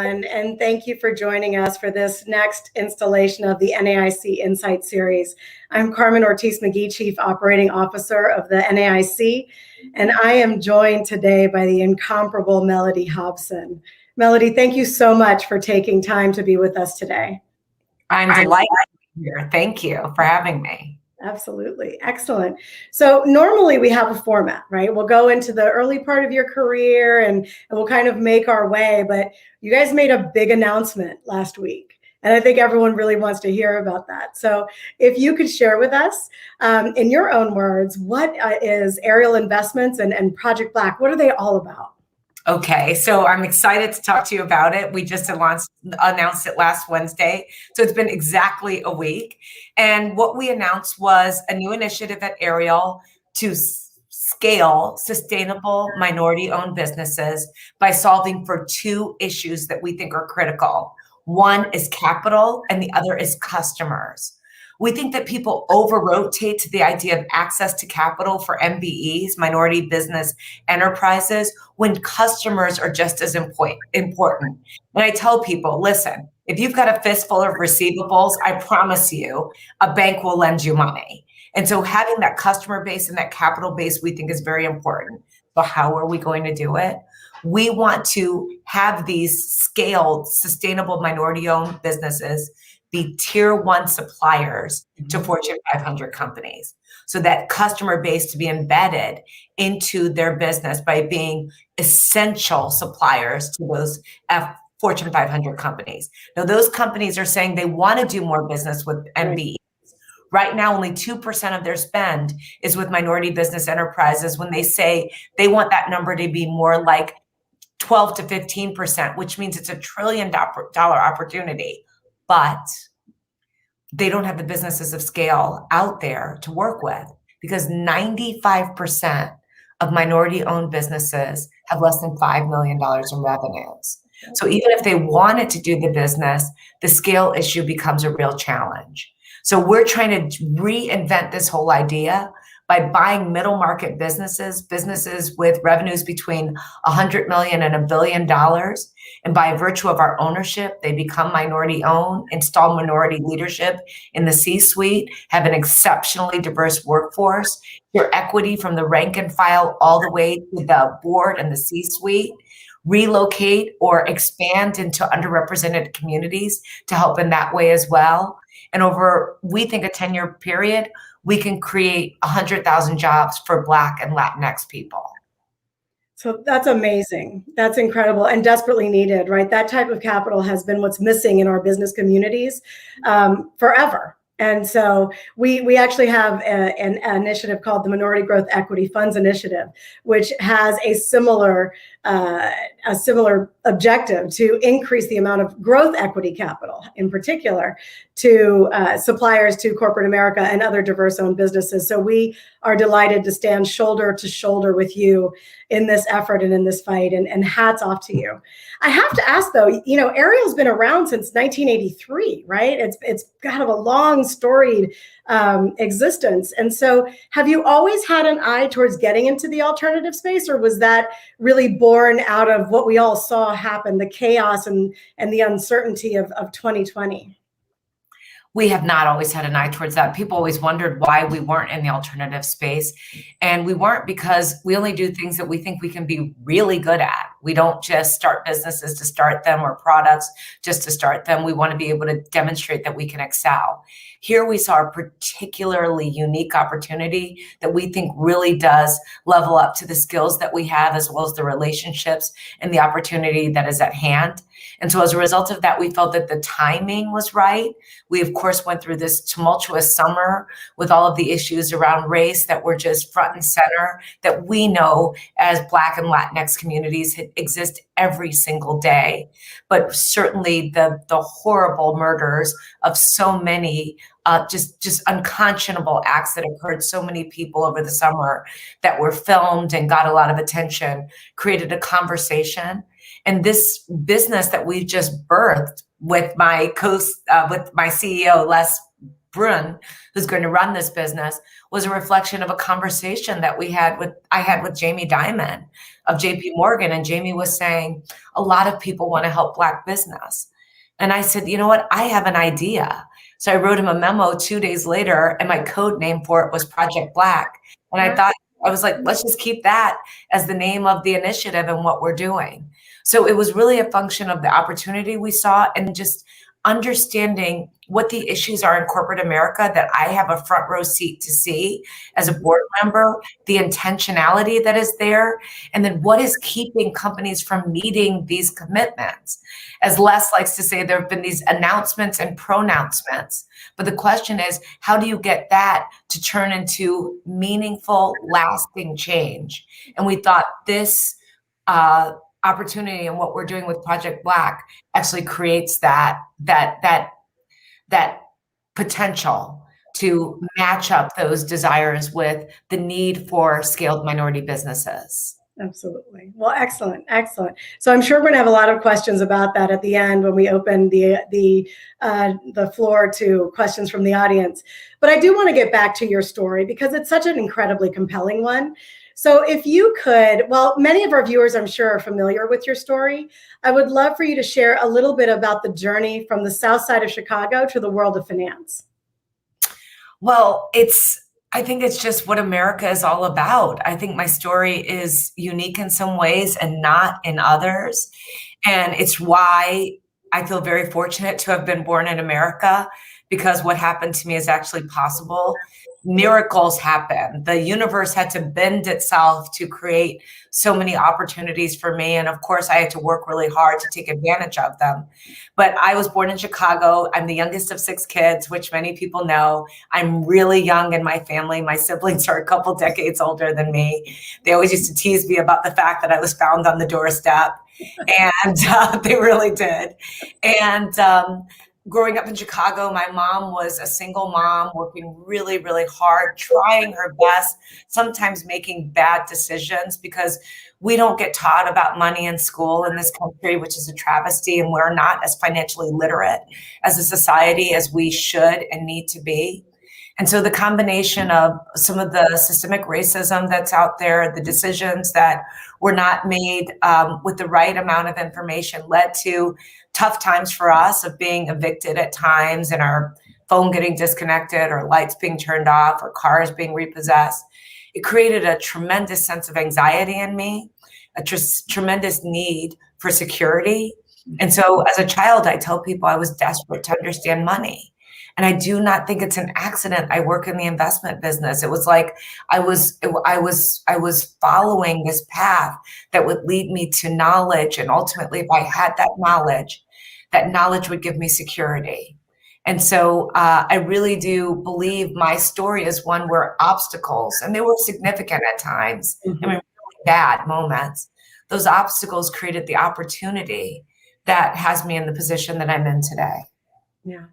everyone, and thank you for joining us for this next installation of the NAIC Insight Series. I'm Carmen Ortiz-McGee, Chief Operating Officer of the NAIC, and I am joined today by the incomparable Mellody Hobson. Mellody, thank you so much for taking time to be with us today. I'm delighted to be here. Thank you for having me. Absolutely. Excellent. So normally we have a format, right? We'll go into the early part of your career and we'll kind of make our way, but you guys made a big announcement last week. And I think everyone really wants to hear about that. So if you could share with us, in your own words, what is Ariel Investments and Project Black? What are they all about? Okay, so I'm excited to talk to you about it. We just announced it last Wednesday. So it's been exactly a week. And what we announced was a new initiative at Ariel to scale sustainable minority-owned businesses by solving for two issues that we think are critical. One is capital and the other is customers. We think that people over-rotate to the idea of access to capital for MBEs, minority business enterprises, when customers are just as important. And I tell people, listen, if you've got a fistful of receivables, I promise you, a bank will lend you money. And so having that customer base and that capital base, we think is very important. So how are we going to do it? We want to have these scaled, sustainable minority-owned businesses be tier one suppliers to Fortune 500 companies. So that customer base to be embedded into their business by being essential suppliers to those Fortune 500 companies. Now, those companies are saying they want to do more business with MBEs. Right now, only 2% of their spend is with minority business enterprises when they say they want that number to be more like 12 to 15%, which means it's $1 trillion opportunity. But they don't have the businesses of scale out there to work with because 95% of minority-owned businesses have less than $5 million in revenues. So even if they wanted to do the business, the scale issue becomes a real challenge. So we're trying to reinvent this whole idea by buying middle market businesses with revenues between 100 million and $1 billion. And by virtue of our ownership, they become minority owned, install minority leadership in the C-suite, have an exceptionally diverse workforce, your equity from the rank and file all the way to the board and the C-suite, relocate or expand into underrepresented communities to help in that way as well. And over, we think, a 10-year period, we can create 100,000 jobs for Black and Latinx people. So that's amazing. That's incredible and desperately needed, right? That type of capital has been what's missing in our business communities forever. And so we actually have an initiative called the Minority Growth Equity Funds Initiative, which has a similar objective to increase the amount of growth equity capital, in particular, to suppliers to corporate America and other diverse-owned businesses. So we are delighted to stand shoulder to shoulder with you in this effort and in this fight, and hats off to you. I have to ask, though, you know, Ariel's been around since 1983, right? It's kind of a long, storied existence. And so have you always had an eye towards getting into the alternative space, or was that really born out of what we all saw happen, the chaos and the uncertainty of 2020? We have not always had an eye towards that. People always wondered why we weren't in the alternative space. And we weren't because we only do things that we think we can be really good at. We don't just start businesses to start them or products just to start them. We want to be able to demonstrate that we can excel. Here we saw a particularly unique opportunity that we think really does level up to the skills that we have, as well as the relationships and the opportunity that is at hand. And so as a result of that, we felt that the timing was right. We, of course, went through this tumultuous summer with all of the issues around race that were just front and center, that we know as Black and Latinx communities exist every single day. But certainly the horrible murders of so many just unconscionable acts that occurred, so many people over the summer that were filmed and got a lot of attention, created a conversation. And this business that we've just birthed with my CEO, Les Brun, who's going to run this business, was a reflection of a conversation that I had with Jamie Dimon of JP Morgan, and Jamie was saying, a lot of people want to help Black business. And I said, you know what? I have an idea. So I wrote him a memo 2 days later, and my code name for it was Project Black. And I was like, let's just keep that as the name of the initiative and what we're doing. So it was really a function of the opportunity we saw and just understanding what the issues are in corporate America that I have a front row seat to see as a board member, the intentionality that is there, and then what is keeping companies from meeting these commitments. As Les likes to say, there have been these announcements and pronouncements, but the question is, how do you get that to turn into meaningful, lasting change? And we thought this opportunity and what we're doing with Project Black actually creates that potential to match up those desires with the need for scaled minority businesses. Absolutely. Well, excellent, excellent. So I'm sure we're going to have a lot of questions about that at the end when we open the floor to questions from the audience. But I do want to get back to your story because it's such an incredibly compelling one. So if you could, well, many of our viewers, I'm sure, are familiar with your story. I would love for you to share a little bit about the journey from the South Side of Chicago to the world of finance. Well, I think it's just what America is all about. I think my story is unique in some ways and not in others. And it's why I feel very fortunate to have been born in America, because what happened to me is actually possible. Miracles happen. The universe had to bend itself to create so many opportunities for me. And of course, I had to work really hard to take advantage of them. But I was born in Chicago. I'm the youngest of 6 kids, which many people know. I'm really young in my family. My siblings are a couple decades older than me. They always used to tease me about the fact that I was found on the doorstep. And they really did. And growing up in Chicago, my mom was a single mom working really, really hard, trying her best, sometimes making bad decisions because we don't get taught about money in school in this country, which is a travesty, and we're not as financially literate as a society as we should and need to be. And so the combination of some of the systemic racism that's out there, the decisions that were not made with the right amount of information led to tough times for us of being evicted at times and our phone getting disconnected or lights being turned off or cars being repossessed. It created a tremendous sense of anxiety in me, a tremendous need for security. And so as a child, I tell people I was desperate to understand money. And I do not think it's an accident I work in the investment business. It was like I was following this path that would lead me to knowledge. And ultimately, if I had that knowledge would give me security. And so I really do believe my story is one where obstacles, and they were significant at times, I mean, really bad moments, those obstacles created the opportunity that has me in the position that I'm in today. Yeah.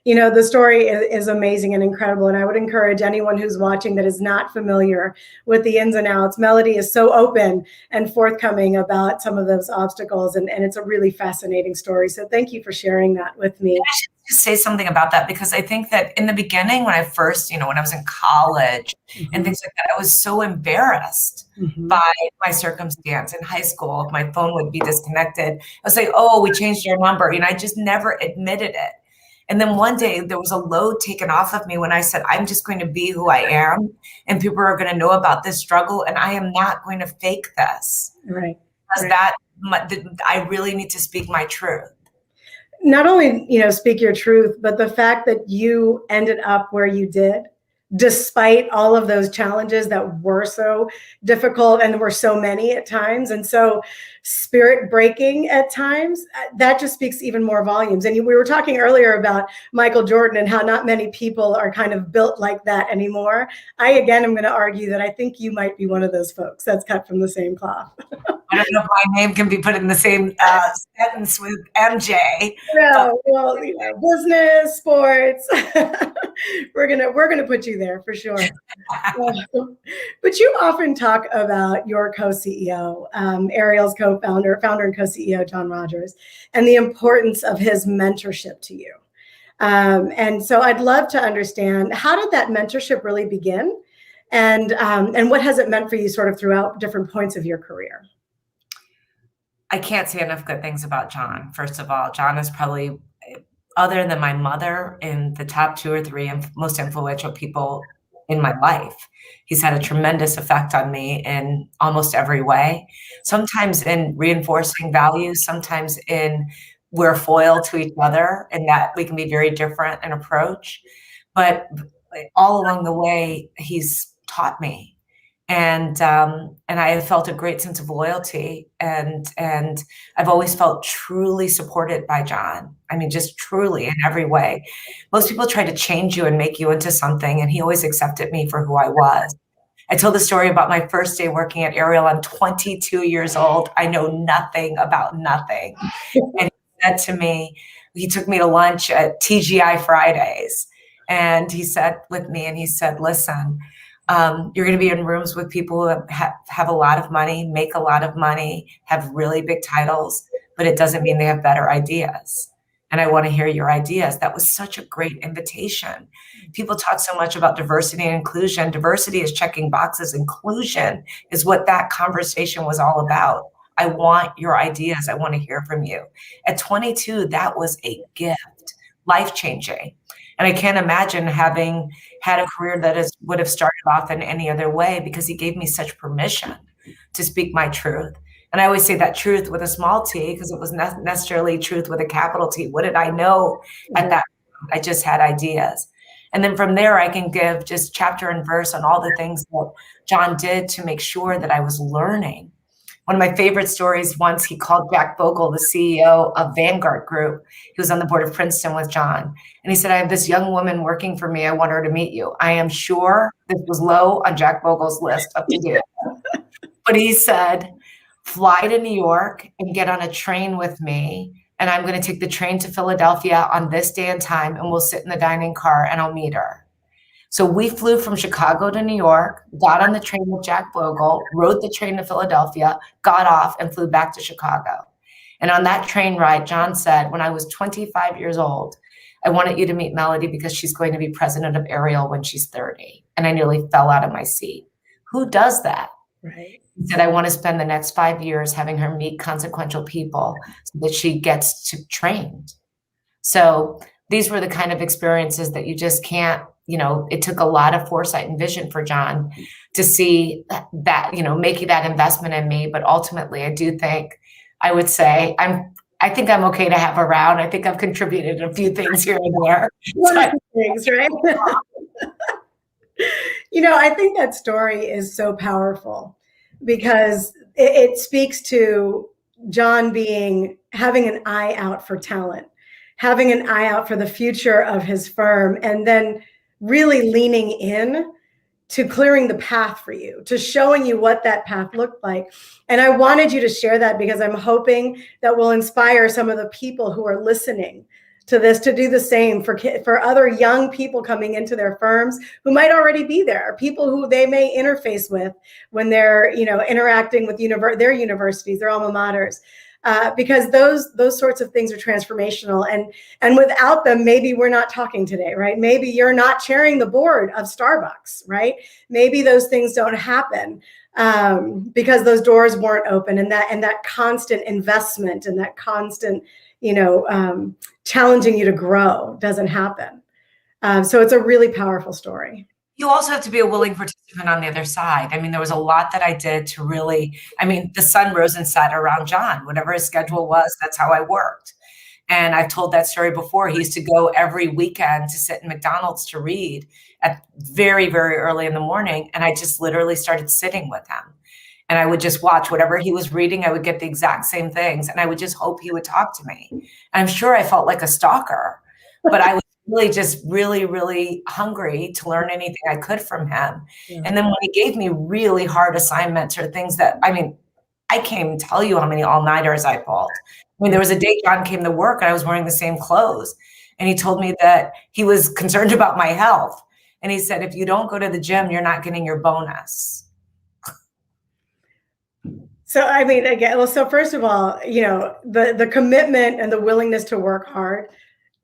You know, the story is amazing and incredible. And I would encourage anyone who's watching that is not familiar with the ins and outs. Mellody is so open and forthcoming about some of those obstacles. And it's a really fascinating story. So thank you for sharing that with me. I should just say something about that, because I think that in the beginning, when I first, when I was in college and things like that, I was so embarrassed by my circumstance. In high school, if my phone would be disconnected, I would say, oh, we changed your number. I just never admitted it. And then one day there was a load taken off of me when I said, I'm just going to be who I am, and people are going to know about this struggle, and I am not going to fake this. Right. Because I really need to speak my truth. Not only, speak your truth, but the fact that you ended up where you did, despite all of those challenges that were so difficult and were so many at times, and so spirit breaking at times, that just speaks even more volumes. And we were talking earlier about Michael Jordan and how not many people are kind of built like that anymore. I, again, am going to argue that I think you might be one of those folks that's cut from the same cloth. I don't know if my name can be put in the same sentence with MJ. No, well, business, sports, we're gonna put you there for sure. But you often talk about your co-CEO, Ariel's founder and co-CEO, John Rogers, and the importance of his mentorship to you. And so I'd love to understand, how did that mentorship really begin? And what has it meant for you sort of throughout different points of your career? I can't say enough good things about John. First of all, John is probably, other than my mother, in the top 2 or 3 most influential people in my life. He's had a tremendous effect on me in almost every way. Sometimes in reinforcing values, sometimes in we're foil to each other, and that we can be very different in approach. But all along the way, he's taught me. And I have felt a great sense of loyalty, and I've always felt truly supported by John. I mean, just truly in every way. Most people try to change you and make you into something, and he always accepted me for who I was. I told the story about my first day working at Ariel. I'm 22 years old. I know nothing about nothing. And he said to me, he took me to lunch at TGI Fridays, and he said with me, and he said, listen, you're going to be in rooms with people who have a lot of money, make a lot of money, have really big titles, but it doesn't mean they have better ideas. And I want to hear your ideas. That was such a great invitation. People talk so much about diversity and inclusion. Diversity is checking boxes. Inclusion is what that conversation was all about. I want your ideas. I want to hear from you. At 22, that was a gift, life-changing. And I can't imagine having had a career that would have started off in any other way, because he gave me such permission to speak my truth. And I always say that truth with a small t, because it was not necessarily truth with a capital T. What did I know at that point? I just had ideas. And then from there, I can give just chapter and verse on all the things that John did to make sure that I was learning. One of my favorite stories, once he called Jack Bogle, the CEO of Vanguard Group. He was on the board of Princeton with John. And he said, I have this young woman working for me. I want her to meet you. I am sure this was low on Jack Bogle's list of to do. But he said, fly to New York and get on a train with me. And I'm going to take the train to Philadelphia on this day and time. And we'll sit in the dining car and I'll meet her. So we flew from Chicago to New York, got on the train with Jack Bogle, rode the train to Philadelphia, got off, and flew back to Chicago. And on that train ride, John said, when I was 25 years old, I wanted you to meet Mellody because she's going to be president of Ariel when she's 30. And I nearly fell out of my seat. Who does that? Right. He said, I want to spend the next 5 years having her meet consequential people so that she gets to trained. So these were the kind of experiences that you just can't, it took a lot of foresight and vision for John to see that, making that investment in me. But ultimately, I do think, I would say, I think I'm okay to have around. I think I've contributed a few things here and there. Things, right? I think that story is so powerful because it speaks to John having an eye out for talent, having an eye out for the future of his firm, and then really leaning in to clearing the path for you, to showing you what that path looked like. And I wanted you to share that because I'm hoping that will inspire some of the people who are listening to this to do the same for other young people coming into their firms who might already be there, people who they may interface with when they're interacting with their universities, their alma maters. Because those sorts of things are transformational, and without them, maybe we're not talking today, right? Maybe you're not chairing the board of Starbucks, right? Maybe those things don't happen because those doors weren't open, and that constant investment and that constant, challenging you to grow doesn't happen. So it's a really powerful story. You also have to be a willing participant on the other side. I mean, there was a lot that I did to really, the sun rose and set around John. Whatever his schedule was, that's how I worked. And I've told that story before. He used to go every weekend to sit in McDonald's to read at very, very early in the morning. And I just literally started sitting with him. And I would just watch whatever he was reading. I would get the exact same things. And I would just hope he would talk to me. And I'm sure I felt like a stalker, but I was really just really, really hungry to learn anything I could from him. Yeah. And then when he gave me really hard assignments or things that, I can't even tell you how many all-nighters I pulled. There was a day John came to work and I was wearing the same clothes. And he told me that he was concerned about my health. And he said, if you don't go to the gym, you're not getting your bonus. So, so first of all, the commitment and the willingness to work hard,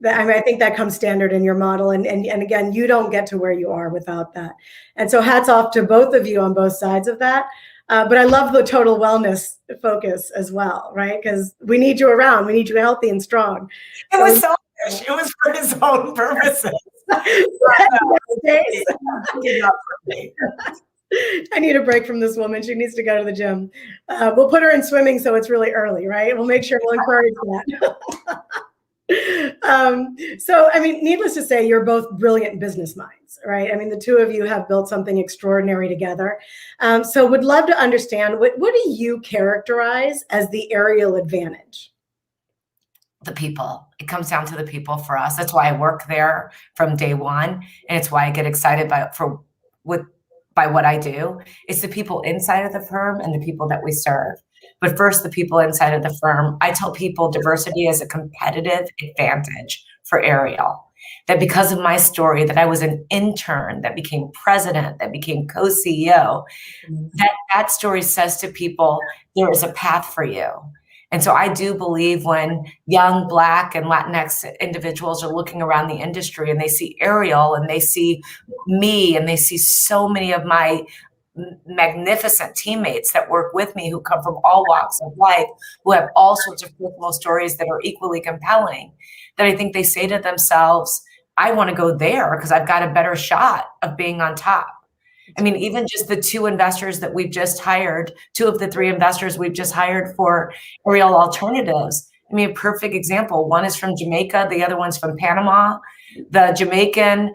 I think that comes standard in your model. And again, you don't get to where you are without that. And so hats off to both of you on both sides of that. But I love the total wellness focus as well, right? Because we need you around. We need you healthy and strong. It was selfish. It was for his own purposes. I need a break from this woman. She needs to go to the gym. We'll put her in swimming so it's really early, right? We'll make sure we'll encourage that. So, I mean, needless to say, you're both brilliant business minds, right? I mean, the two of you have built something extraordinary together. So would love to understand, what do you characterize as the Ariel advantage? The people. It comes down to the people for us. That's why I work there from day one. And it's why I get excited by what I do. It's the people inside of the firm and the people that we serve. But first, the people inside of the firm. I tell people diversity is a competitive advantage for Ariel. That because of my story, that I was an intern, that became president, that became co-CEO, that story says to people, there is a path for you. And so I do believe when young Black and Latinx individuals are looking around the industry and they see Ariel and they see me and they see so many of my magnificent teammates that work with me who come from all walks of life, who have all sorts of personal stories that are equally compelling, that I think they say to themselves, I want to go there because I've got a better shot of being on top. I mean, even just the two investors that we've just hired, two of the three investors we've just hired for Ariel Alternatives. I mean, a perfect example. One is from Jamaica. The other one's from Panama. The Jamaican,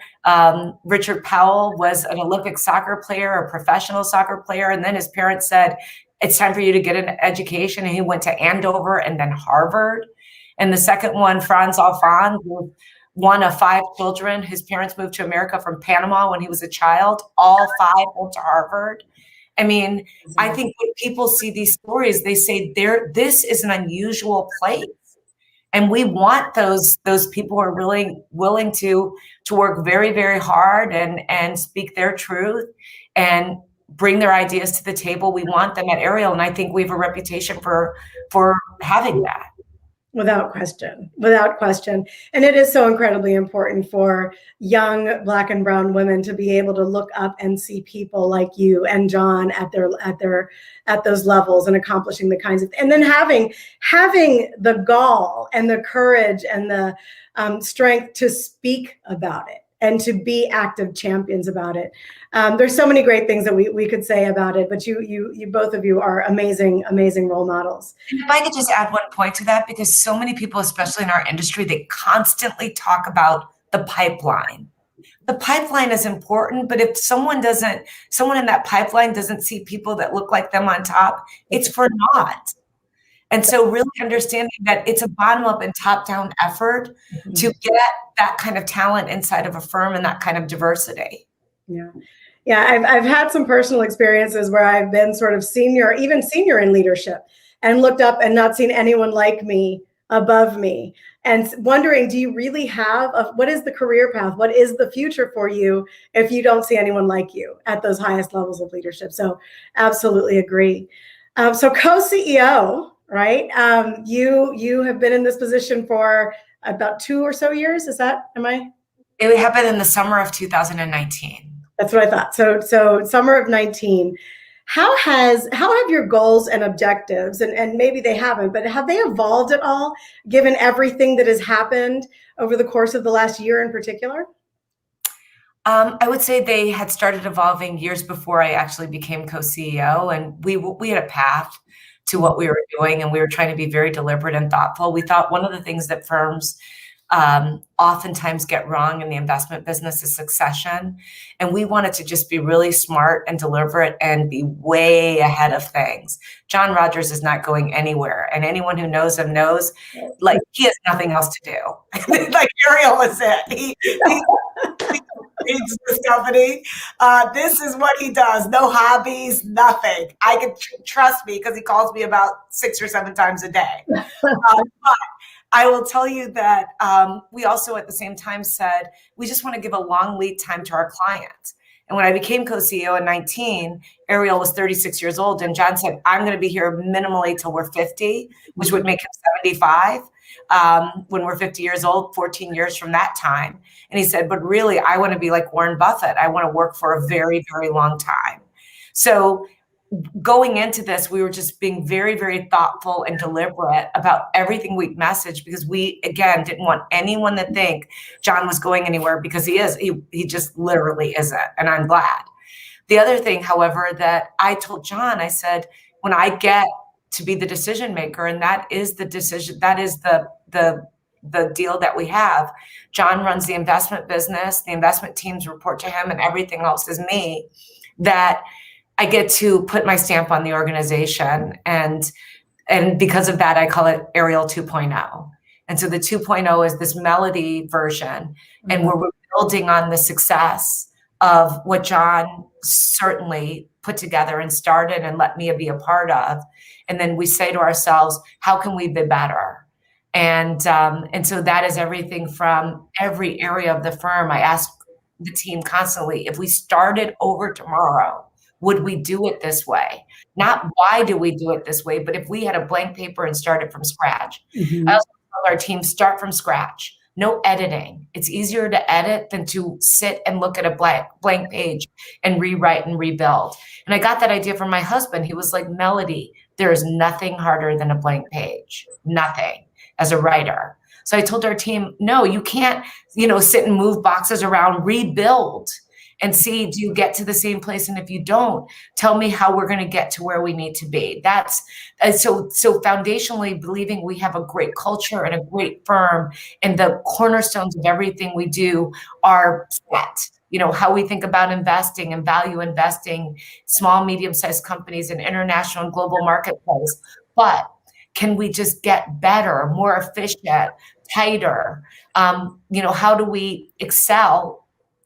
Richard Powell, was an Olympic soccer player, a professional soccer player. And then his parents said, it's time for you to get an education. And he went to Andover and then Harvard. And the second one, Franz Alfon, one of 5 children. His parents moved to America from Panama when he was a child. All 5 went to Harvard. I mean, I think when people see these stories, they say this is an unusual place. And we want those people who are really willing to work very, very hard and speak their truth and bring their ideas to the table. We want them at Ariel. And I think we have a reputation for having that. Without question, without question. And it is so incredibly important for young Black and brown women to be able to look up and see people like you and John at those levels and accomplishing the kinds of, and then having the gall and the courage and the strength to speak about it and to be active champions about it. There's so many great things that we could say about it, but you both of you are amazing, amazing role models. And if I could just add one point to that, because so many people, especially in our industry, they constantly talk about the pipeline. The pipeline is important, but if someone in that pipeline doesn't see people that look like them on top, it's for naught. And so really understanding that it's a bottom up and top down effort to get that kind of talent inside of a firm and that kind of diversity. Yeah. Yeah. I've had some personal experiences where I've been sort of senior in leadership and looked up and not seen anyone like me above me and wondering, do you really what is the career path? What is the future for you if you don't see anyone like you at those highest levels of leadership? So absolutely agree. So co-CEO, right? You have been in this position for about 2 or so years. It happened in the summer of 2019. That's what I thought. So summer of 19. How have your goals and objectives, and maybe they haven't, but have they evolved at all given everything that has happened over the course of the last year in particular? I would say they had started evolving years before I actually became co-CEO, and we had a path to what we were doing, and we were trying to be very deliberate and thoughtful. We thought one of the things that firms oftentimes get wrong in the investment business is succession. And we wanted to just be really smart and deliberate and be way ahead of things. John Rogers is not going anywhere. And anyone who knows him knows, like, he has nothing else to do. Like Ariel is it. He leads this company. This is what he does. No hobbies, nothing. I can trust me because he calls me about 6 or 7 times a day. But I will tell you that we also at the same time said, we just want to give a long lead time to our clients. And when I became co-CEO in 19, Ariel was 36 years old. And John said, I'm going to be here minimally till we're 50, which would make him 75. When we're 50 years old, 14 years from that time. And he said, but really, I want to be like Warren Buffett. I want to work for a very, very long time. So going into this, we were just being very, very thoughtful and deliberate about everything we messaged, because we, again, didn't want anyone to think John was going anywhere, because he just literally isn't. And I'm glad. The other thing, however, that I told John, I said, when I get to be the decision maker, and that is the decision, that is the deal that we have. John runs the investment business, the investment teams report to him, and everything else is me, that I get to put my stamp on the organization. And because of that, I call it Ariel 2.0. And so the 2.0 is this Mellody version. And we're building on the success of what John certainly put together and started and let me be a part of. And then we say to ourselves, how can we be better? And so that is everything from every area of the firm. I ask the team constantly, if we started over tomorrow, would we do it this way? Not why do we do it this way, but if we had a blank paper and started from scratch. I also tell our team, start from scratch. No editing. It's easier to edit than to sit and look at a blank page and rewrite and rebuild. And I got that idea from my husband. He was like, Mellody, there is nothing harder than a blank page. Nothing, as a writer. So I told our team, no, you can't, sit and move boxes around, rebuild and see, do you get to the same place? And if you don't, tell me how we're going to get to where we need to be. That's so foundationally believing we have a great culture and a great firm, and the cornerstones of everything we do are set. How we think about investing and value investing, small, medium-sized companies in international and global marketplace. But can we just get better, more efficient, tighter? How do we excel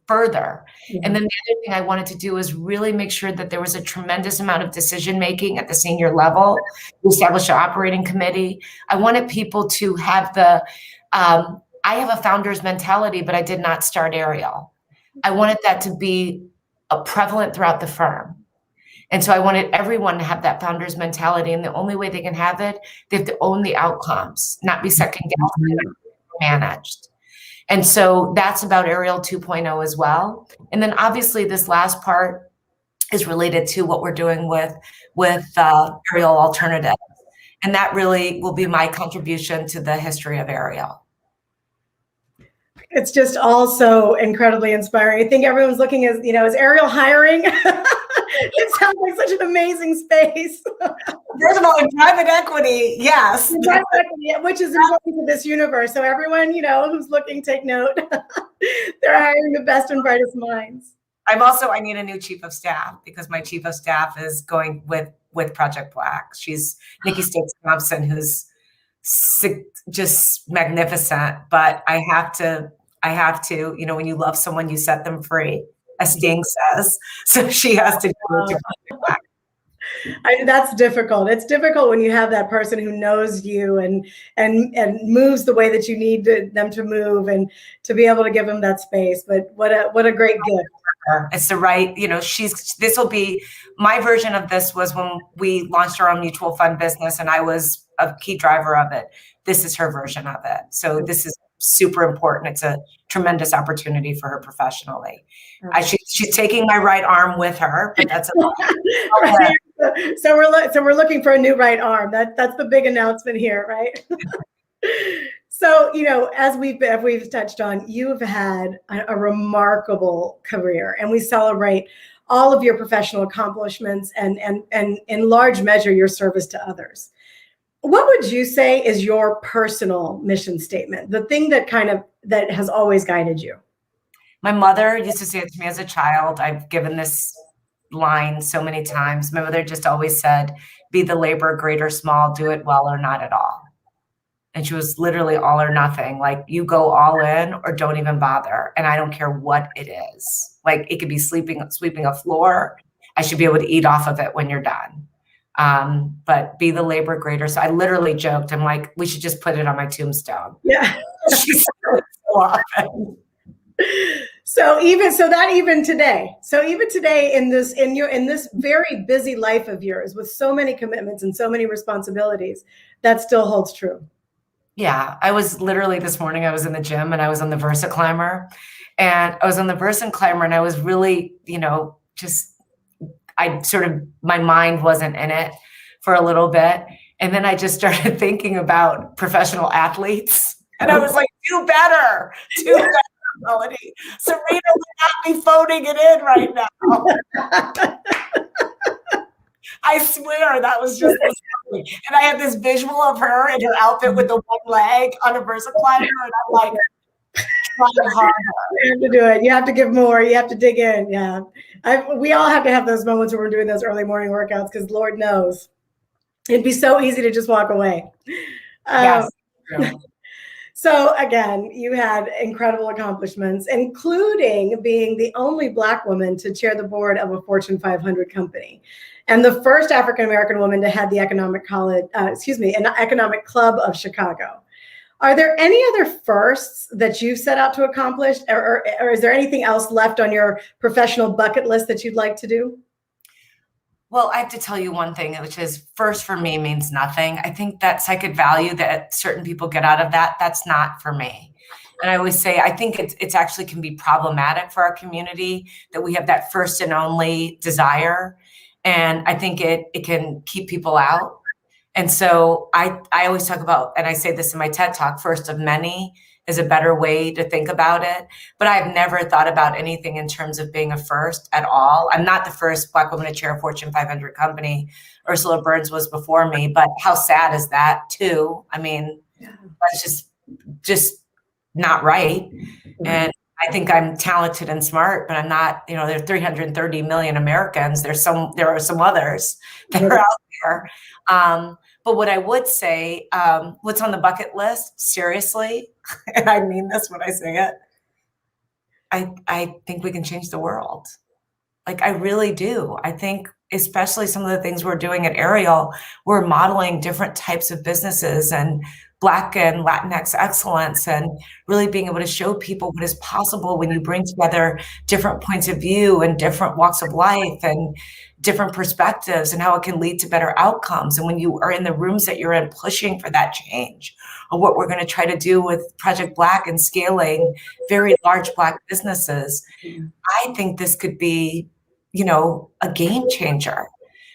further? And then the other thing I wanted to do is really make sure that there was a tremendous amount of decision making at the senior level. We established an operating committee. I wanted people to have I have a founder's mentality, but I did not start Ariel. I wanted that to be prevalent throughout the firm. And so I wanted everyone to have that founder's mentality. And the only way they can have it, they have to own the outcomes, not be second guessed, managed. And so that's about Ariel 2.0 as well. And then obviously this last part is related to what we're doing with Ariel Alternatives. And that really will be my contribution to the history of Ariel. It's just all so incredibly inspiring. I think everyone's looking as, is Ariel hiring? It sounds like such an amazing space. First of all, in private equity, yes. Private equity, which is important to this universe. So everyone, who's looking, take note. They're hiring the best and brightest minds. I need a new chief of staff, because my chief of staff is going with Project Black. She's Nikki Stokes Hobson, who's just magnificent. But I have to, when you love someone, you set them free, as Sting says. So she has to do it. That's difficult. It's difficult when you have that person who knows you and moves the way that you need them to move, and to be able to give them that space. But what a great gift. It's the right, this will be, my version of this was when we launched our own mutual fund business, and I was a key driver of it. This is her version of it. So this is super important. It's a tremendous opportunity for her professionally. She's taking my right arm with her, but that's right. So we're looking for a new right arm. That's the big announcement here, right? So, as we've touched on, you've had a remarkable career, and we celebrate all of your professional accomplishments and in large measure your service to others. What would you say is your personal mission statement? The thing that that has always guided you? My mother used to say it to me as a child. I've given this line so many times. My mother just always said, be the labor, great or small, do it well or not at all. And she was literally all or nothing. Like, you go all in or don't even bother. And I don't care what it is. Like, it could be sweeping a floor. I should be able to eat off of it when you're done. But be the labor greater. So I literally joked. I'm like, we should just put it on my tombstone. Yeah. She said it so often. So even today in this very busy life of yours, with so many commitments and so many responsibilities, that still holds true. Yeah. I was literally this morning, I was in the gym and I was on the Versa climber, and I was on the Versa climber, and I was really, my mind wasn't in it for a little bit. And then I just started thinking about professional athletes. And I was like, do better, Mellody. Serena would not be phoning it in right now. I swear that was just this funny. And I had this visual of her in her outfit with the one leg on a VersaClimber, and I'm like, trying harder. You have to do it. You have to give more. You have to dig in. Yeah. We all have to have those moments where we're doing those early morning workouts, because Lord knows it'd be so easy to just walk away. Yes. So again, you had incredible accomplishments, including being the only Black woman to chair the board of a Fortune 500 company, and the first African-American woman to head the Economic Club of Chicago. Are there any other firsts that you've set out to accomplish, or is there anything else left on your professional bucket list that you'd like to do? Well, I have to tell you one thing, which is first for me means nothing. I think that psychic value that certain people get out of that, that's not for me. And I always say, I think it's actually can be problematic for our community that we have that first and only desire. And I think it can keep people out. And so I always talk about, and I say this in my TED Talk, first of many is a better way to think about it. But I've never thought about anything in terms of being a first at all. I'm not the first Black woman to chair a Fortune 500 company. Ursula Burns was before me, but how sad is that too? I mean, that's just not right. And I think I'm talented and smart, but I'm not, there are 330 million Americans. There are some others that are out there. But what I would say, what's on the bucket list, seriously, and I mean this when I say it, I think we can change the world. Like, I really do. I think especially some of the things we're doing at Ariel, we're modeling different types of businesses and Black and Latinx excellence, and really being able to show people what is possible when you bring together different points of view and different walks of life and different perspectives, and how it can lead to better outcomes. And when you are in the rooms that you're in pushing for that change, or what we're going to try to do with Project Black and scaling very large Black businesses, I think this could be, a game changer.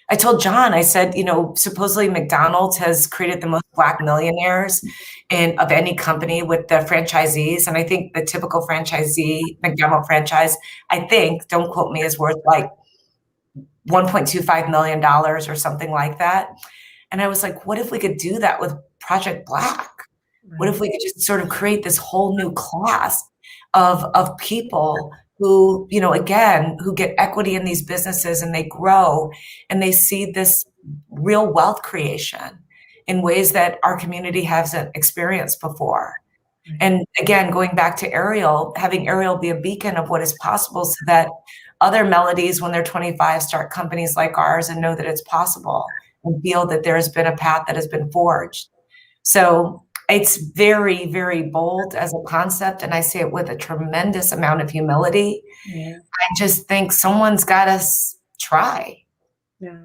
I told John, I said, supposedly McDonald's has created the most Black millionaires of any company with the franchisees. And I think the typical franchisee, McDonald's franchise, I think, don't quote me, is worth like $1.25 million or something like that. And I was like, what if we could do that with Project Black? What if we could just sort of create this whole new class of people who, again, who get equity in these businesses and they grow and they see this real wealth creation in ways that our community hasn't experienced before. And again, going back to Ariel, having Ariel be a beacon of what is possible so that other Mellodies, when they're 25, start companies like ours and know that it's possible and feel that there has been a path that has been forged. So it's very, very bold as a concept, and I say it with a tremendous amount of humility. Yeah. I just think someone's got to try. Yeah.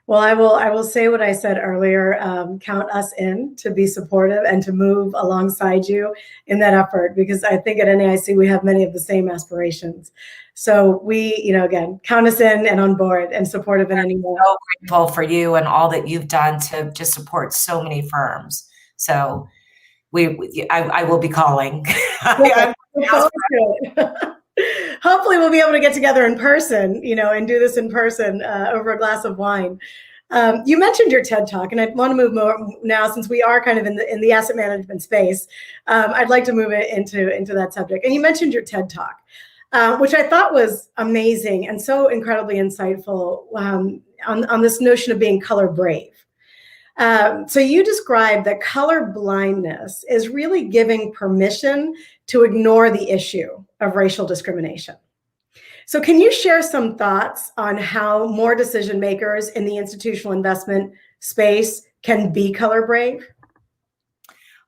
Well, I will say what I said earlier. Count us in to be supportive and to move alongside you in that effort, because I think at NAIC we have many of the same aspirations. So we, again, count us in and on board and supportive in any way. I'm so grateful for you and all that you've done to just support so many firms. So I will be calling. Yeah, hopefully we'll be able to get together in person, and do this in person over a glass of wine. You mentioned your TED Talk, and I want to move more now, since we are kind of in the asset management space. I'd like to move it into that subject. And you mentioned your TED Talk, which I thought was amazing and so incredibly insightful on this notion of being color brave. So you described that color blindness is really giving permission to ignore the issue of racial discrimination. So can you share some thoughts on how more decision makers in the institutional investment space can be color brave?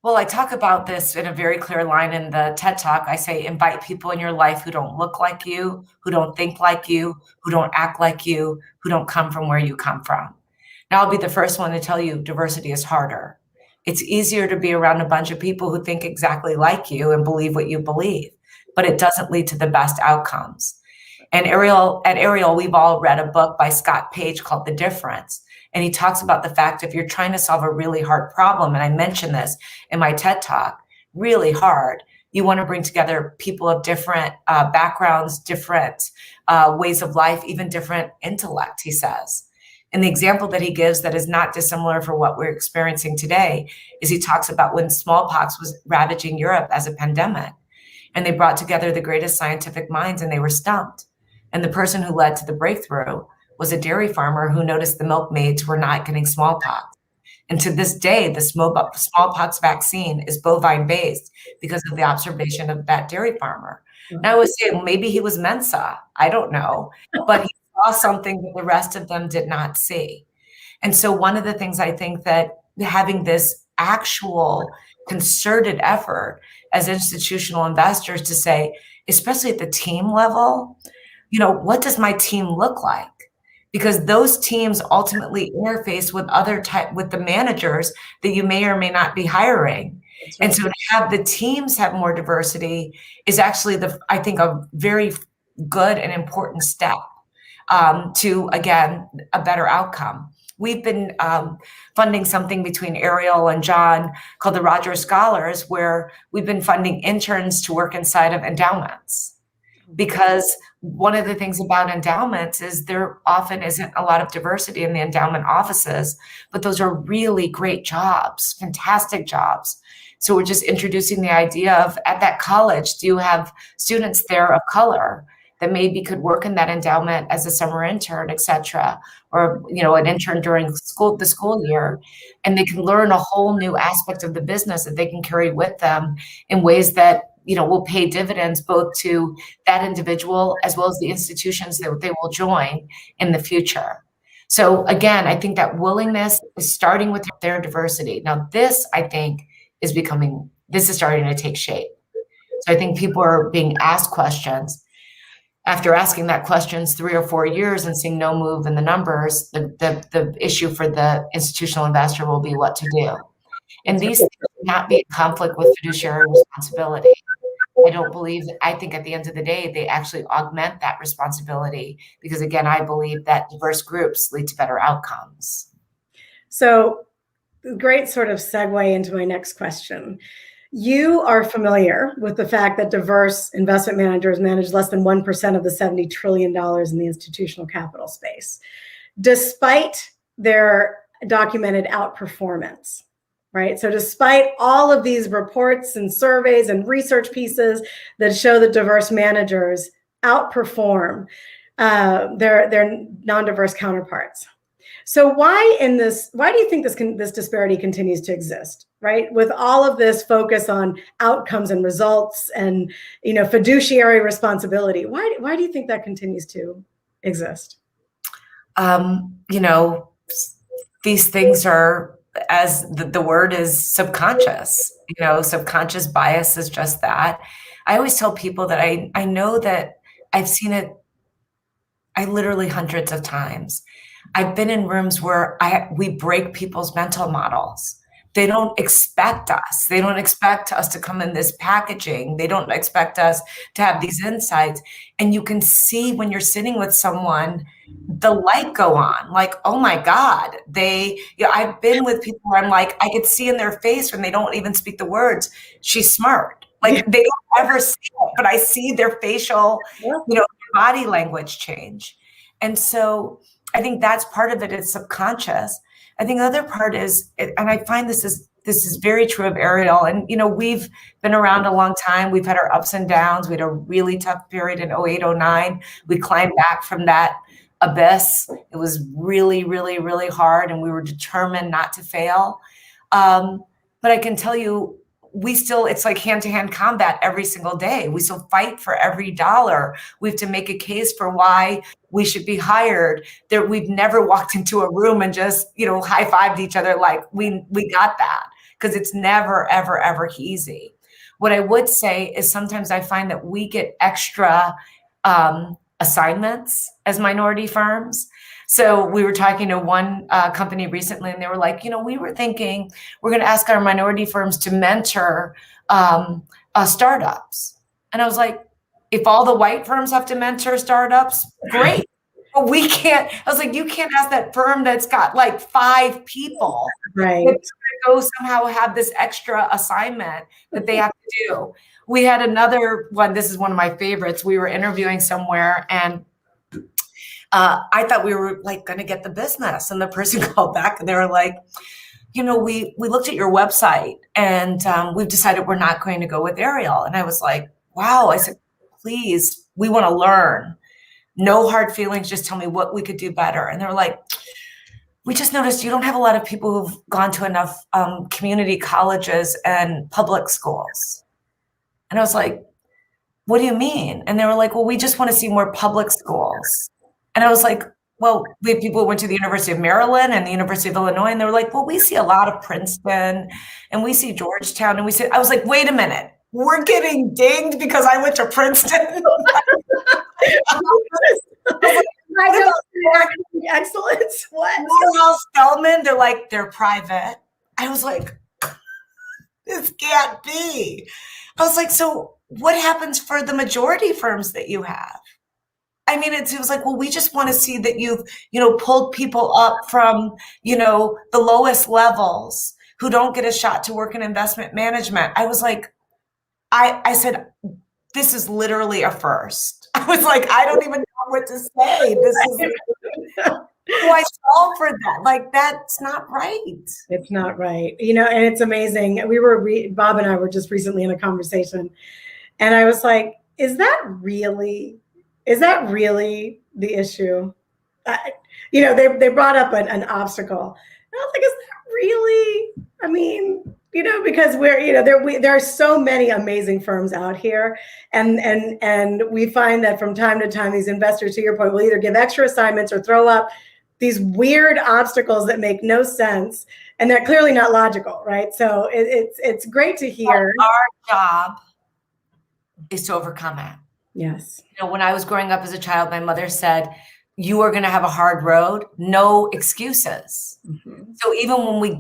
Well, I talk about this in a very clear line in the TED Talk. I say, invite people in your life who don't look like you, who don't think like you, who don't act like you, who don't come from where you come from. Now, I'll be the first one to tell you diversity is harder. It's easier to be around a bunch of people who think exactly like you and believe what you believe, but it doesn't lead to the best outcomes. And at Ariel, we've all read a book by Scott Page called The Difference. And he talks about the fact if you're trying to solve a really hard problem, and I mentioned this in my TED Talk, really hard, you want to bring together people of different backgrounds, different ways of life, even different intellect, he says. And the example that he gives that is not dissimilar for what we're experiencing today is he talks about when smallpox was ravaging Europe as a pandemic, and they brought together the greatest scientific minds and they were stumped. And the person who led to the breakthrough was a dairy farmer who noticed the milkmaids were not getting smallpox. And to this day, the smallpox vaccine is bovine based because of the observation of that dairy farmer. And I would say maybe he was Mensa, I don't know, but he saw something that the rest of them did not see. And so one of the things I think that having this actual concerted effort as institutional investors to say, especially at the team level, what does my team look like? Because those teams ultimately interface with the managers that you may or may not be hiring. Right. And so to have the teams have more diversity is actually I think a very good and important step to, again, a better outcome. We've been funding something between Ariel and John called the Rogers Scholars, where we've been funding interns to work inside of endowments. Because one of the things about endowments is there often isn't a lot of diversity in the endowment offices, but those are really great jobs, fantastic jobs. So we're just introducing the idea of, at that college, do you have students there of color that maybe could work in that endowment as a summer intern, et cetera, or an intern during the school year, and they can learn a whole new aspect of the business that they can carry with them in ways that will pay dividends both to that individual as well as the institutions that they will join in the future. So again, I think that willingness is starting with their diversity. Now, this, I think, is starting to take shape. So I think people are being asked questions. After asking that questions 3 or 4 years and seeing no move in the numbers, the issue for the institutional investor will be what to do. And these things should not be in conflict with fiduciary responsibility. I think at the end of the day, they actually augment that responsibility because, again, I believe that diverse groups lead to better outcomes. So great sort of segue into my next question. You are familiar with the fact that diverse investment managers manage less than 1% of the $70 trillion in the institutional capital space, despite their documented outperformance. Right. So despite all of these reports and surveys and research pieces that show that diverse managers outperform their non-diverse counterparts. So why do you think this disparity continues to exist? Right. With all of this focus on outcomes and results and, fiduciary responsibility, why do you think that continues to exist? These things are, as the word is, subconscious. Subconscious bias is just that. I always tell people that I know that I've seen it, literally hundreds of times. I've been in rooms where we break people's mental models. They don't expect us. They don't expect us to come in this packaging. They don't expect us to have these insights. And you can see when you're sitting with someone, the light go on, like, oh my God, I've been with people where I'm like, I could see in their face when they don't even speak the words, she's smart. Like they don't ever see it, but I see their facial, body language change. And so I think that's part of it. It's subconscious. I think the other part is, and I find this is very true of Ariel. And, we've been around a long time. We've had our ups and downs. We had a really tough period in 08, 09. We climbed back from that abyss. It was really, really, really hard. And we were determined not to fail. But I can tell you, it's like hand-to-hand combat every single day. We still fight for every dollar. We have to make a case for why we should be hired. We've never walked into a room and just, high-fived each other like we got that, because it's never, ever, ever easy. What I would say is sometimes I find that we get extra assignments as minority firms. So we were talking to one company recently, and they were like, we were thinking we're going to ask our minority firms to mentor startups. And I was like, if all the white firms have to mentor startups, great. But we can't. I was like, you can't ask that firm that's got like 5 people, right, to go somehow have this extra assignment that they have to do. We had another one. This is one of my favorites. We were interviewing somewhere, and I thought we were like going to get the business, and the person called back, and they were like, we looked at your website, and we've decided we're not going to go with Ariel. And I was like, wow. I said, please, we want to learn. No hard feelings. Just tell me what we could do better. And they were like, we just noticed you don't have a lot of people who've gone to enough community colleges and public schools. And I was like, what do you mean? And they were like, well, we just want to see more public schools. And I was like, well, we have people who went to the University of Maryland and the University of Illinois. And they were like, well, we see a lot of Princeton and we see Georgetown. And I was like, wait a minute. We're getting dinged because I went to Princeton. Excellence. What? Morehouse Spelman, they're like, they're private. I was like, this can't be. I was like, so what happens for the majority firms that you have? I mean, it was like, well, we just want to see that you've, pulled people up from, the lowest levels who don't get a shot to work in investment management. I was like, I said, this is literally a first. I was like, I don't even know what to say. This is, do I fall for that? Like, that's not right. It's not right. And it's amazing. Bob and I were just recently in a conversation, and I was like, is that really the issue? They brought up an obstacle. And I was like, is that really? I mean, because there are so many amazing firms out here, and we find that from time to time, these investors, to your point, will either give extra assignments or throw up these weird obstacles that make no sense, and they're clearly not logical, right? So it's great to hear. Our job is to overcome it. Yes. When I was growing up as a child, my mother said, you are going to have a hard road, no excuses. Mm-hmm. So even when we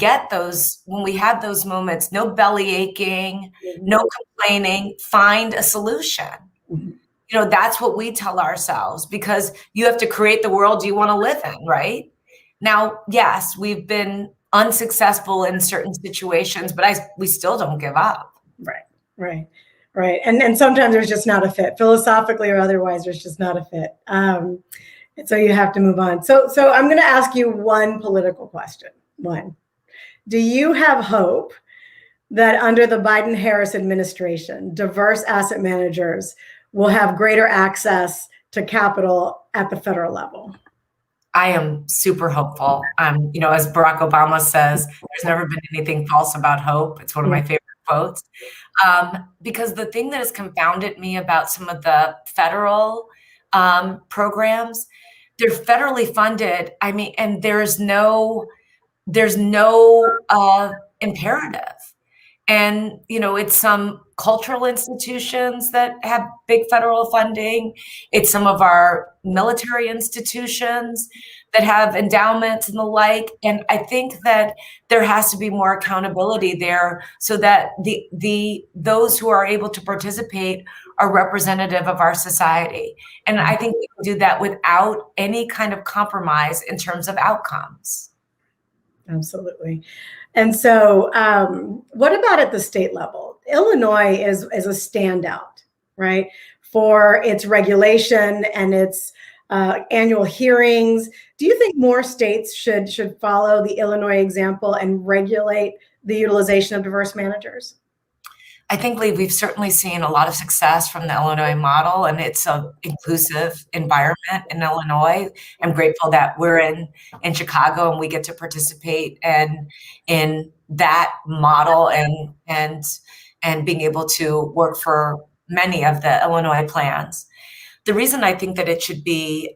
have those moments, no belly aching, mm-hmm. no complaining, find a solution. Mm-hmm. That's what we tell ourselves, because you have to create the world you want to live in, right? Now, yes, we've been unsuccessful in certain situations, but we still don't give up. Right. And sometimes there's just not a fit, philosophically or otherwise, there's just not a fit. And so you have to move on. So I'm going to ask you one political question. One, do you have hope that under the Biden-Harris administration, diverse asset managers will have greater access to capital at the federal level? I am super hopeful. As Barack Obama says, there's never been anything false about hope. It's one of my favorite quotes. Because the thing that has confounded me about some of the federal programs, they're federally funded. I mean, and there's no imperative. And, it's some cultural institutions that have big federal funding. It's some of our military institutions that have endowments and the like. And I think that there has to be more accountability there so that those who are able to participate are representative of our society. And I think we can do that without any kind of compromise in terms of outcomes. Absolutely. And so what about at the state level? Illinois is a standout, right, for its regulation and its annual hearings. Do you think more states should follow the Illinois example and regulate the utilization of diverse managers? I think, Lee, we've certainly seen a lot of success from the Illinois model, and it's an inclusive environment in Illinois. I'm grateful that we're in Chicago and we get to participate in that model and being able to work for many of the Illinois plans. The reason I think that it should be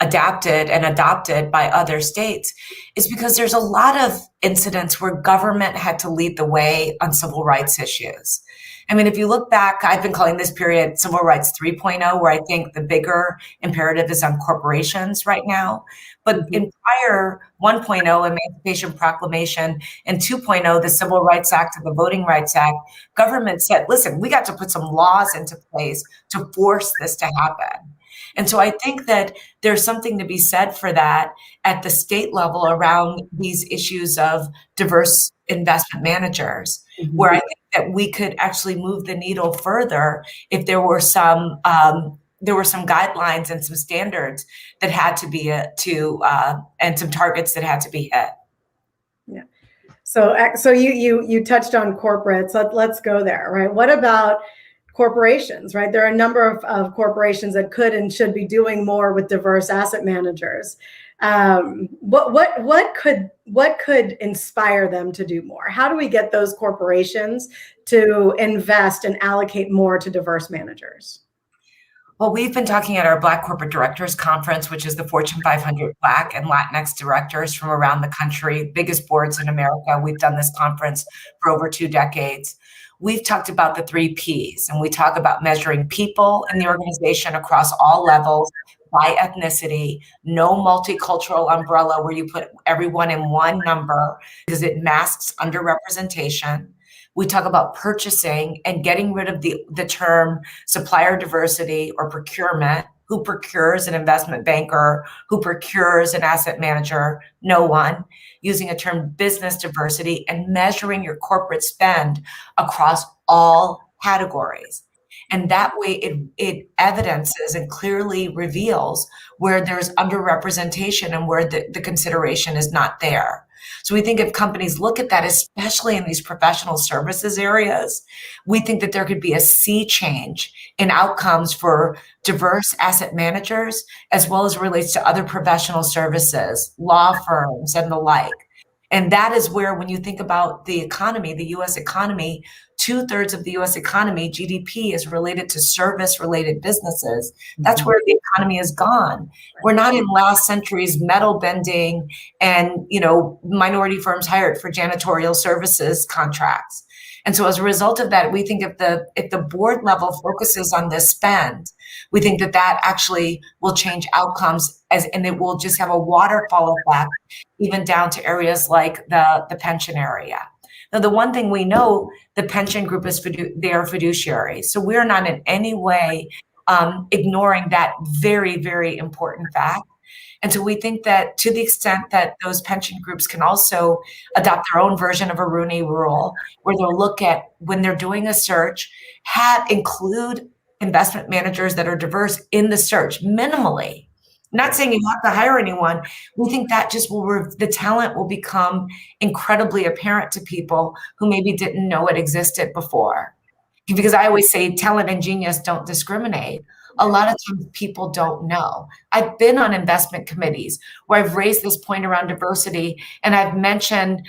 adapted and adopted by other states is because there's a lot of incidents where government had to lead the way on civil rights issues. I mean, if you look back, I've been calling this period Civil Rights 3.0, where I think the bigger imperative is on corporations right now. But in prior 1.0, Emancipation Proclamation, and 2.0, the Civil Rights Act and the Voting Rights Act, government said, listen, we got to put some laws into place to force this to happen. And so I think that there's something to be said for that at the state level around these issues of diverse investment managers, where I think that we could actually move the needle further if there were some guidelines and some standards that had to be and some targets that had to be hit. Yeah. So you touched on corporates. Let's go there, right? What about corporations, right? There are a number of corporations that could and should be doing more with diverse asset managers. What could inspire them to do more? How do we get those corporations to invest and allocate more to diverse managers? Well, we've been talking at our Black Corporate Directors Conference, which is the Fortune 500 Black and Latinx directors from around the country, biggest boards in America. We've done this conference for over 2 decades. We've talked about the 3 Ps, and we talk about measuring people in the organization across all levels by ethnicity, no multicultural umbrella where you put everyone in one number because it masks underrepresentation. We talk about purchasing and getting rid of the term supplier diversity or procurement. Who procures an investment banker? Who procures an asset manager? No one. Using a term business diversity and measuring your corporate spend across all categories. And that way it evidences and clearly reveals where there's underrepresentation and where the consideration is not there. So we think if companies look at that, especially in these professional services areas, we think that there could be a sea change in outcomes for diverse asset managers, as well as relates to other professional services, law firms, and the like. And that is where, when you think about the economy, the US economy, 2/3 of the US economy, GDP, is related to service-related businesses. That's where the economy has gone. We're not in last century's metal bending and, minority firms hired for janitorial services contracts. And so as a result of that, we think if the board level focuses on this spend, we think that actually will change outcomes and it will just have a waterfall effect, even down to areas like the pension area. Now, the one thing we know, the pension group they are fiduciaries. So we're not in any way ignoring that very, very important fact. And so we think that to the extent that those pension groups can also adopt their own version of a Rooney Rule, where they'll look at, when they're doing a search, include investment managers that are diverse in the search, minimally. Not saying you have to hire anyone. We think that just the talent will become incredibly apparent to people who maybe didn't know it existed before. Because I always say talent and genius don't discriminate. A lot of times people don't know. I've been on investment committees where I've raised this point around diversity, and I've mentioned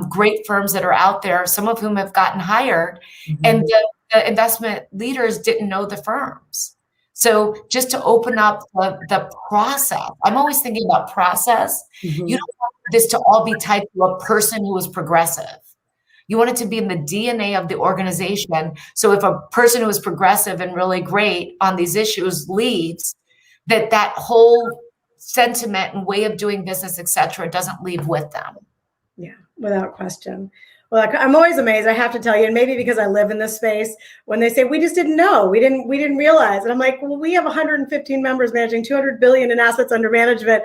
great firms that are out there, some of whom have gotten hired, and the investment leaders didn't know the firms. So just to open up the process, I'm always thinking about process. You don't want this to all be tied to a person who is progressive. You want it to be in the DNA of the organization. So if a person who is progressive and really great on these issues leaves, that whole sentiment and way of doing business, et cetera, doesn't leave with them. Yeah, without question. Well, I'm always amazed, I have to tell you, and maybe because I live in this space, when they say, we just didn't know, we didn't realize. And I'm like, well, we have 115 members managing 200 billion in assets under management.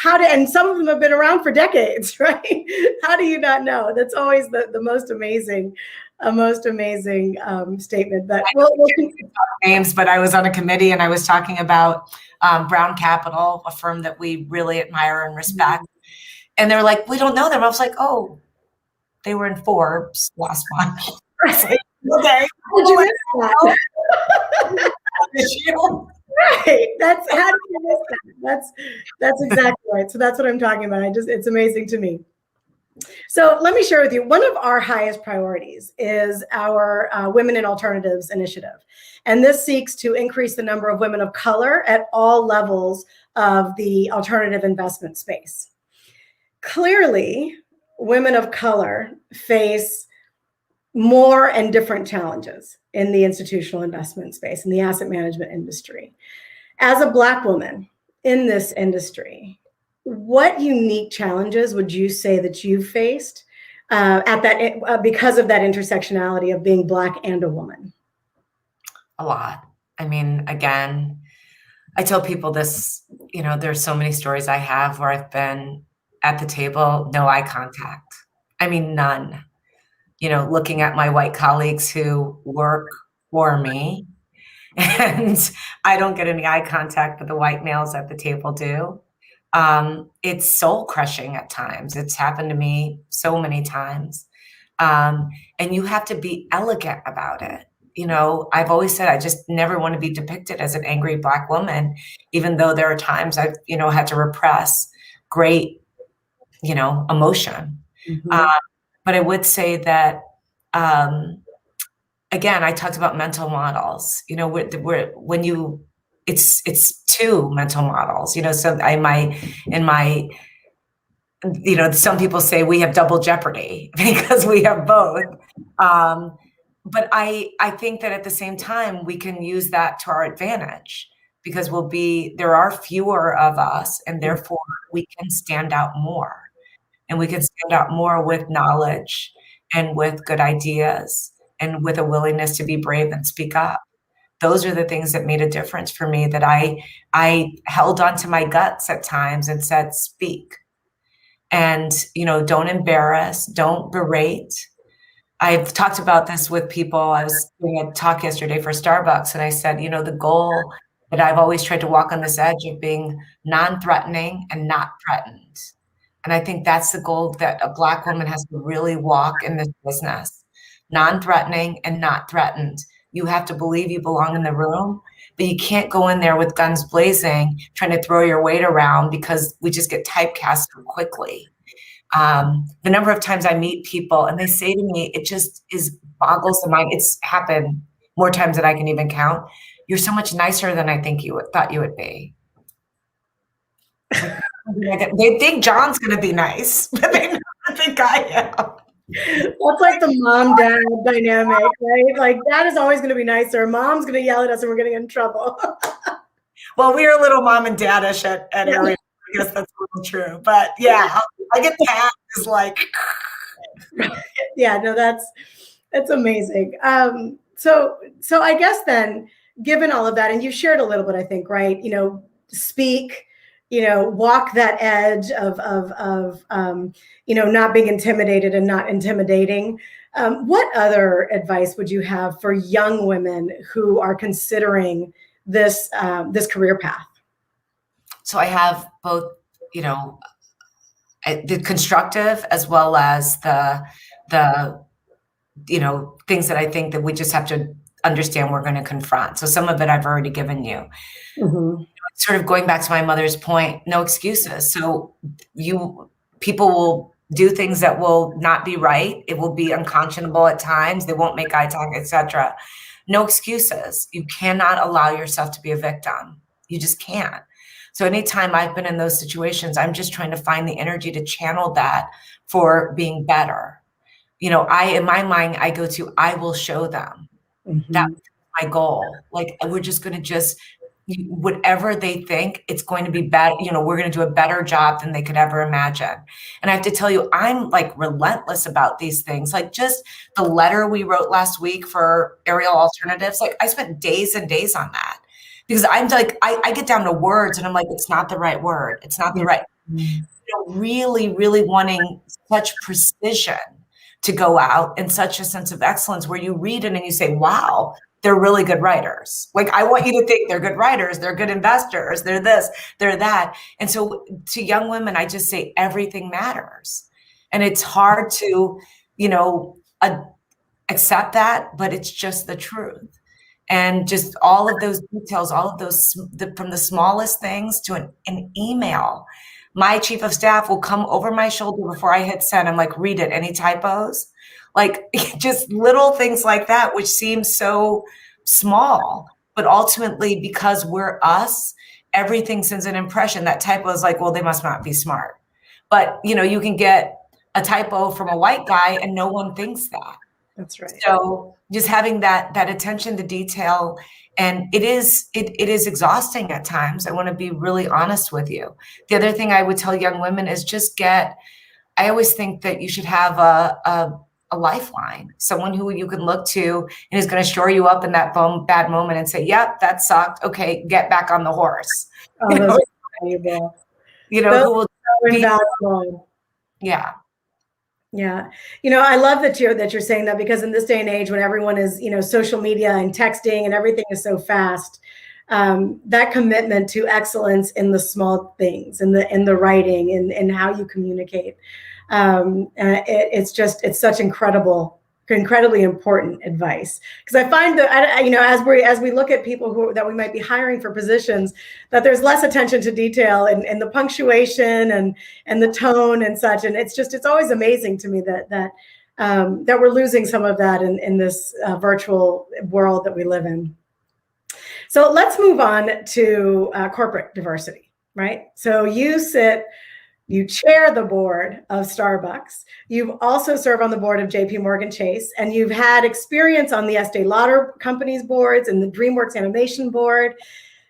And some of them have been around for decades, right? How do you not know? That's always the most amazing statement. But we'll names, but I was on a committee and I was talking about Brown Capital, a firm that we really admire and respect. And they're like, we don't know them. I was like, oh, they were in Forbes last month. Like, okay. How did you miss that? Right. How did you miss that? That's exactly right. So that's what I'm talking about. It's amazing to me. So let me share with you, one of our highest priorities is our Women in Alternatives initiative. And this seeks to increase the number of women of color at all levels of the alternative investment space. Clearly, women of color face more and different challenges in the institutional investment space, in the asset management industry. As a Black woman in this industry, what unique challenges would you say that you faced because of that intersectionality of being Black and a woman? A lot. I mean, again, I tell people this, there's so many stories I have where I've been at the table, no eye contact. I mean, none. Looking at my white colleagues who work for me, and I don't get any eye contact, but the white males at the table do. It's soul crushing at times. It's happened to me so many times. And you have to be elegant about it. I've always said I just never want to be depicted as an angry Black woman, even though there are times I've, had to repress great, emotion. Mm-hmm. But I would say that, again, I talked about mental models, it's two mental models, so some people say we have double jeopardy because we have both. But I think that at the same time, we can use that to our advantage because there are fewer of us, and therefore we can stand out more. And we can stand out more with knowledge and with good ideas and with a willingness to be brave and speak up. Those are the things that made a difference for me, that I held onto my guts at times and said, speak. And, don't embarrass, don't berate. I've talked about this with people. I was doing a talk yesterday for Starbucks, and I said, the goal that I've always tried to walk on this edge of being non-threatening and not threatened. And I think that's the goal that a Black woman has to really walk in this business. Non-threatening and not threatened. You have to believe you belong in the room, but you can't go in there with guns blazing, trying to throw your weight around, because we just get typecast so quickly. The number of times I meet people and they say to me, it just boggles the mind. It's happened more times than I can even count. You're so much nicer than I think thought you would be. They think John's going to be nice, but they never think I am. That's like the mom-dad dynamic, right? Like, dad is always going to be nicer. Mom's going to yell at us and we're going to get in trouble. Well, we are a little mom and dadish at Ariel. I guess that's a little true. But yeah, I get tagged as like. Yeah, no, that's amazing. So I guess then, given all of that, and you shared a little bit, I think, right? Speak, walk that edge of not being intimidated and not intimidating. What other advice would you have for young women who are considering this career path? So I have both, the constructive as well as the things that I think that we just have to understand we're going to confront. So some of it I've already given you. Mm-hmm. Sort of going back to my mother's point, no excuses. So people will do things that will not be right. It will be unconscionable at times. They won't make eye contact, etc. No excuses. You cannot allow yourself to be a victim. You just can't. So anytime I've been in those situations, I'm just trying to find the energy to channel that for being better. In my mind, I go to, I will show them. Mm-hmm. That's my goal. Like, we're just going to whatever they think, it's going to be better. We're going to do a better job than they could ever imagine. And I have to tell you, I'm like relentless about these things. Like, just the letter we wrote last week for Ariel Alternatives, like, I spent days and days on that. Because I'm like, I get down to words and I'm like, it's not the right word. It's not the right, really, really wanting such precision to go out and such a sense of excellence where you read it and you say, wow, they're really good writers. Like, I want you to think they're good writers. They're good investors. They're this, they're that. And so to young women, I just say everything matters. And it's hard to, accept that, but it's just the truth. And just all of those details, all of those, from the smallest things to an email. My chief of staff will come over my shoulder before I hit send. I'm like, read it. Any typos? Like, just little things like that, which seem so small, but ultimately, because we're us, everything sends an impression. That typo is like, well, they must not be smart. But, you can get a typo from a white guy and no one thinks that. That's right. So just having that attention to detail, and it is exhausting at times. I want to be really honest with you. The other thing I would tell young women is just I always think that you should have a lifeline, someone who you can look to and is going to shore you up in that bad moment and say, yep, that sucked. Okay, get back on the horse. Oh, those are valuable. Those Who will are be, invaluable. yeah. Yeah. I love that you're saying that, because in this day and age when everyone is, social media and texting and everything is so fast, that commitment to excellence in the small things, in the writing and how you communicate. It's such incredibly important advice, because I find that as we look at people that we might be hiring for positions, that there's less attention to detail and the punctuation and the tone and such, and it's always amazing to me that we're losing some of that in this virtual world that we live in. So let's move on to corporate diversity, right? So you chair the board of Starbucks. You've also served on the board of JP Morgan Chase, and you've had experience on the Estee Lauder companies boards and the DreamWorks Animation board.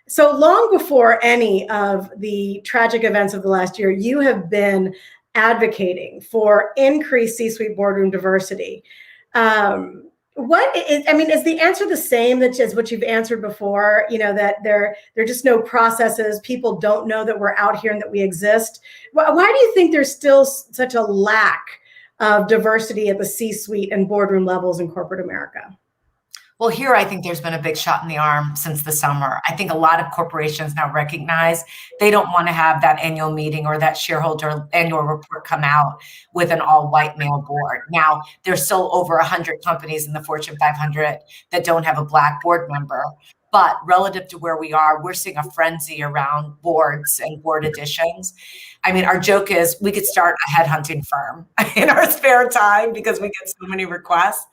So long before any of the tragic events of the last year, you have been advocating for increased C-suite boardroom diversity. Is the answer the same as what you've answered before? That there are just no processes. People don't know that we're out here and that we exist. Why do you think there's still such a lack of diversity at the C-suite and boardroom levels in corporate America? Well, here, I think there's been a big shot in the arm since the summer. I think a lot of corporations now recognize they don't want to have that annual meeting or that shareholder annual report come out with an all-white male board. Now, there's still over 100 companies in the Fortune 500 that don't have a Black board member. But relative to where we are, we're seeing a frenzy around boards and board additions. I mean, our joke is we could start a headhunting firm in our spare time because we get so many requests.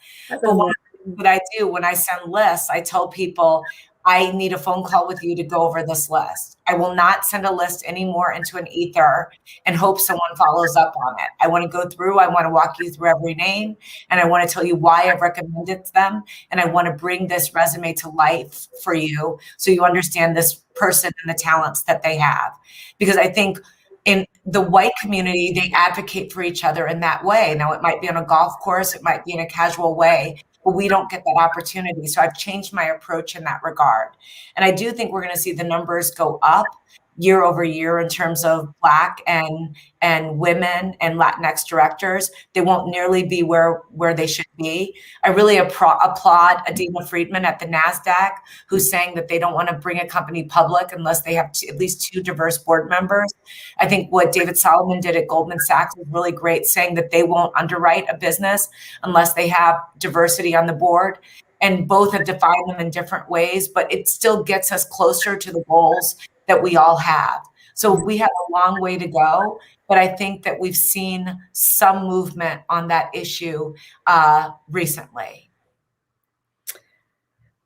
But I do, when I send lists, I tell people, I need a phone call with you to go over this list. I will not send a list anymore into an ether and hope someone follows up on it. I want to go through, I want to walk you through every name, and I want to tell you why I've recommended them. And I want to bring this resume to life for you so you understand this person and the talents that they have. Because I think in the white community, they advocate for each other in that way. Now, it might be on a golf course, it might be in a casual way, but we don't get that opportunity. So I've changed my approach in that regard. And I do think we're going to see the numbers go up year over year in terms of Black and women and Latinx directors. They won't nearly be where they should be. I really applaud Adina Friedman at the NASDAQ, who's saying that they don't want to bring a company public unless they have at least 2 diverse board members. I think what David Solomon did at Goldman Sachs was really great, saying that they won't underwrite a business unless they have diversity on the board. And both have defined them in different ways, but it still gets us closer to the goals that we all have. So we have a long way to go, but I think that we've seen some movement on that issue recently.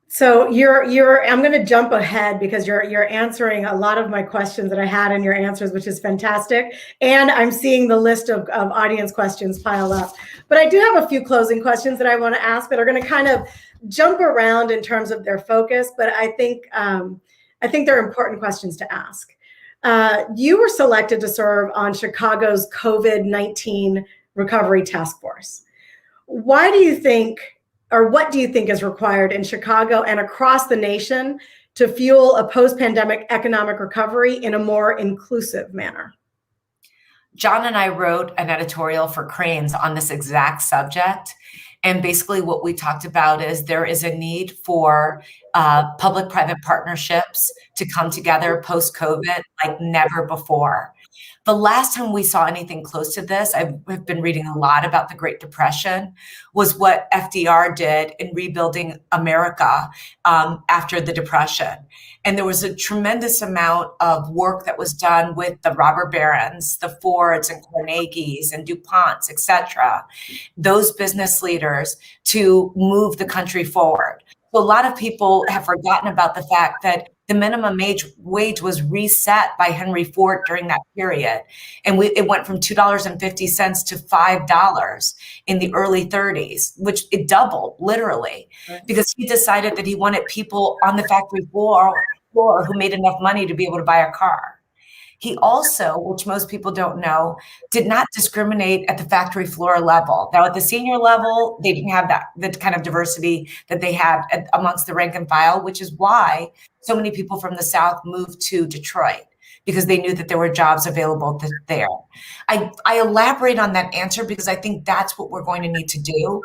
So I'm going to jump ahead because you're answering a lot of my questions that I had in your answers, which is fantastic. And I'm seeing the list of audience questions pile up. But I do have a few closing questions that I want to ask that are going to kind of jump around in terms of their focus, but I think they're important questions to ask. You were selected to serve on Chicago's COVID-19 recovery task force. Why do you think, or what do you think is required in Chicago and across the nation to fuel a post-pandemic economic recovery in a more inclusive manner? John and I wrote an editorial for Cranes on this exact subject. And basically what we talked about is there is a need for public-private partnerships to come together post-COVID like never before. The last time we saw anything close to this, I've been reading a lot about the Great Depression, was what FDR did in rebuilding America after the Depression. And there was a tremendous amount of work that was done with the robber barons, the Fords and Carnegies and DuPonts, et cetera, those business leaders to move the country forward. So a lot of people have forgotten about the fact that the minimum wage was reset by Henry Ford during that period. And it went from $2.50 to $5 in the early 30s, which it doubled literally, because he decided that he wanted people on the factory floor who made enough money to be able to buy a car. He also, which most people don't know, did not discriminate at the factory floor level. Now, at the senior level, they didn't have the kind of diversity that they had amongst the rank and file, which is why so many people from the South moved to Detroit, because they knew that there were jobs available there. I elaborate on that answer because I think that's what we're going to need to do.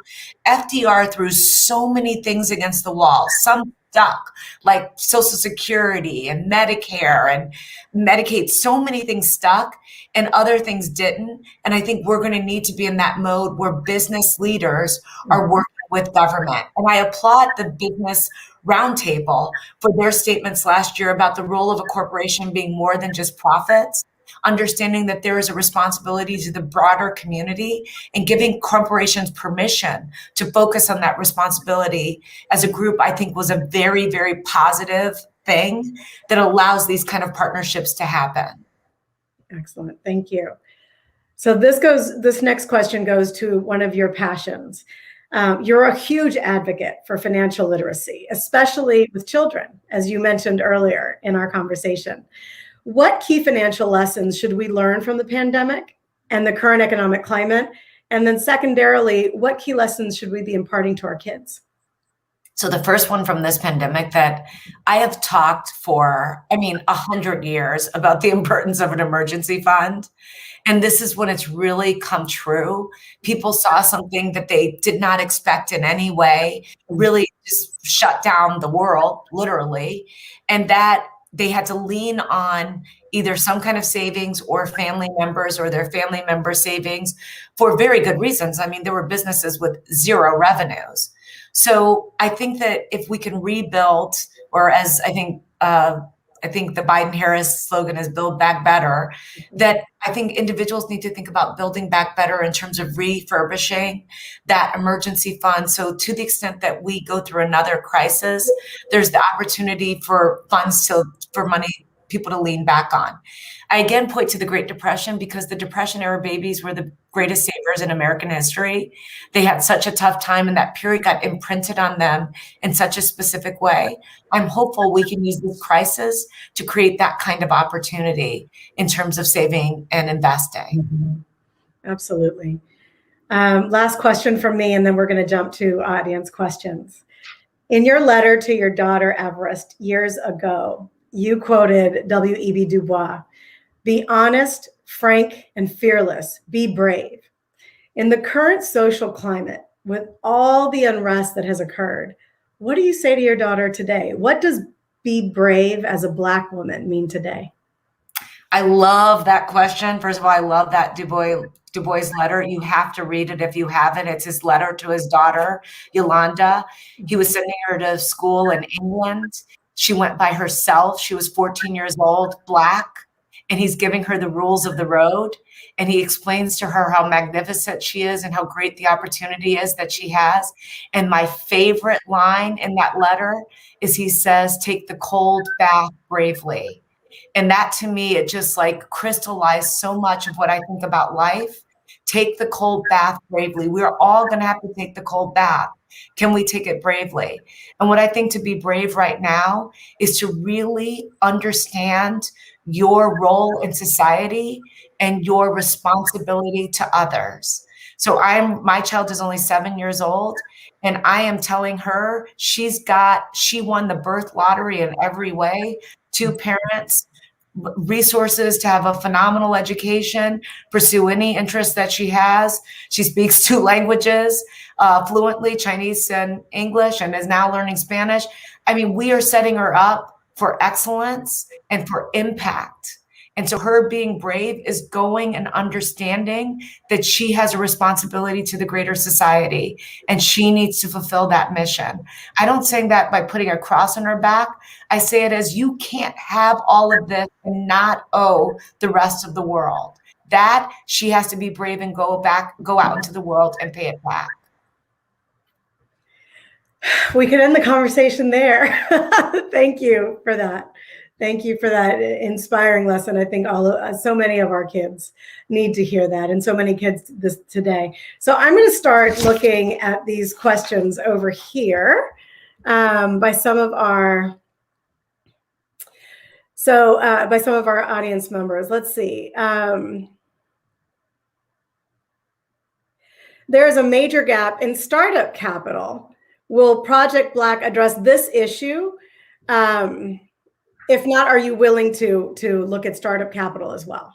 FDR threw so many things against the wall, some stuck, like Social Security and Medicare and Medicaid. So many things stuck and other things didn't. And I think we're going to need to be in that mode where business leaders are working with government. And I applaud the Business Roundtable for their statements last year about the role of a corporation being more than just profits, understanding that there is a responsibility to the broader community and giving corporations permission to focus on that responsibility as a group, I think was a very, very positive thing that allows these kind of partnerships to happen. Excellent. Thank you. So this next question goes to one of your passions. You're a huge advocate for financial literacy, especially with children, as you mentioned earlier in our conversation. What key financial lessons should we learn from the pandemic and the current economic climate? And then secondarily, what key lessons should we be imparting to our kids? So the first one from this pandemic that I have talked for, 100 years about the importance of an emergency fund. And this is when it's really come true. People saw something that they did not expect in any way, really just shut down the world, literally. And that they had to lean on either some kind of savings or family members or their family member savings for very good reasons. There were businesses with zero revenues. So I think that if we can rebuild, or as I think the Biden-Harris slogan is "Build Back Better," that I think individuals need to think about building back better in terms of refurbishing that emergency fund. So to the extent that we go through another crisis, there's the opportunity for funds for money, people to lean back on. I again point to the Great Depression because the Depression era babies were the greatest savers in American history. They had such a tough time and that period got imprinted on them in such a specific way. I'm hopeful we can use this crisis to create that kind of opportunity in terms of saving and investing. Mm-hmm. Absolutely. Last question from me, and then we're going to jump to audience questions. In your letter to your daughter, Everest, years ago, you quoted W.E.B. Du Bois, "Be honest, frank, and fearless. Be brave." In the current social climate, with all the unrest that has occurred, what do you say to your daughter today? What does be brave as a Black woman mean today? I love that question. First of all, I love that Du Bois letter. You have to read it if you haven't. It's his letter to his daughter, Yolanda. He was sending her to school in England. She went by herself. She was 14 years old, Black, and he's giving her the rules of the road. And he explains to her how magnificent she is and how great the opportunity is that she has. And my favorite line in that letter is he says, "Take the cold bath bravely." And that to me, it just like crystallized so much of what I think about life. Take the cold bath bravely. We're all going to have to take the cold bath. Can we take it bravely? And what I think to be brave right now is to really understand your role in society and your responsibility to others. So my child is only 7 years old, and I am telling her she won the birth lottery in every way. 2 parents, resources to have a phenomenal education, pursue any interest that she has. She speaks 2 languages fluently, Chinese and English, and is now learning Spanish. We are setting her up for excellence and for impact. And so her being brave is going and understanding that she has a responsibility to the greater society and she needs to fulfill that mission. I don't say that by putting a cross on her back. I say it as you can't have all of this and not owe the rest of the world. That she has to be brave and go out into the world and pay it back. We could end the conversation there. Thank you for that. Thank you for that inspiring lesson. I think so many of our kids need to hear that, and so many kids today. So I'm going to start looking at these questions over here by some of our audience members. Let's see. There is a major gap in startup capital. Will Project Black address this issue? If not, are you willing to look at startup capital as well?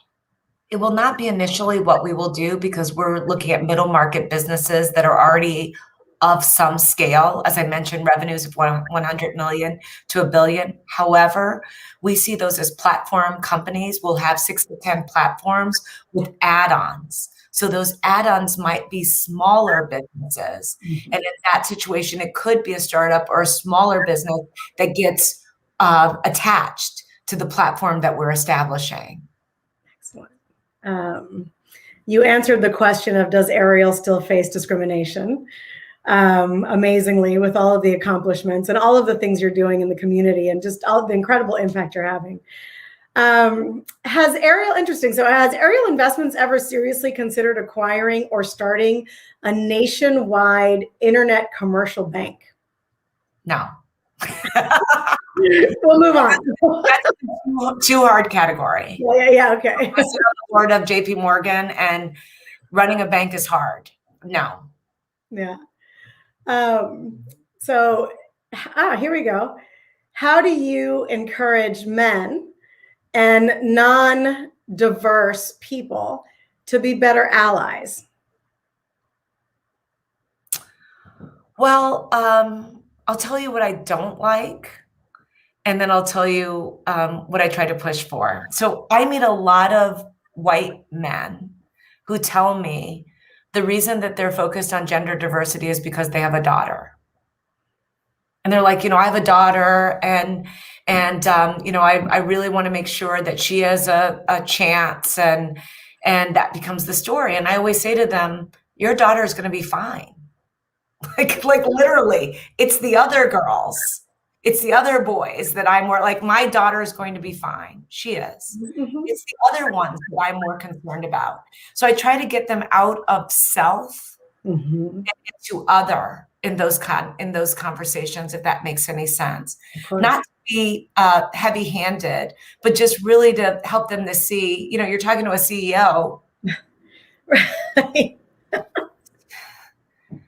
It will not be initially what we will do, because we're looking at middle market businesses that are already of some scale. As I mentioned, revenues of 100 million to $1 billion. However, we see those as platform companies. We'll have 6 to 10 platforms with add-ons. So those add-ons might be smaller businesses. Mm-hmm. And in that situation, it could be a startup or a smaller business that gets attached to the platform that we're establishing. Excellent. You answered the question of, does Ariel still face discrimination? Amazingly, with all of the accomplishments and all of the things you're doing in the community and just all the incredible impact you're having. Has Ariel Investments ever seriously considered acquiring or starting a nationwide internet commercial bank? No. We'll move on. That's a too hard category. Yeah, okay. I sit on the board of JP Morgan, and running a bank is hard. No. Yeah. So here we go. How do you encourage men and non-diverse people to be better allies? Well, I'll tell you what I don't like, and then I'll tell you what I try to push for. So I meet a lot of white men who tell me the reason that they're focused on gender diversity is because they have a daughter. And they're like, I have a daughter, and I really want to make sure that she has a chance, and that becomes the story. And I always say to them, your daughter is going to be fine. Like literally, it's the other girls, it's the other boys that I'm more like, my daughter is going to be fine. She is. Mm-hmm. It's the other ones that I'm more concerned about. So I try to get them out of self mm-hmm. and into other in those conversations, if that makes any sense. Not to be heavy-handed, but just really to help them to see, you're talking to a CEO. Right.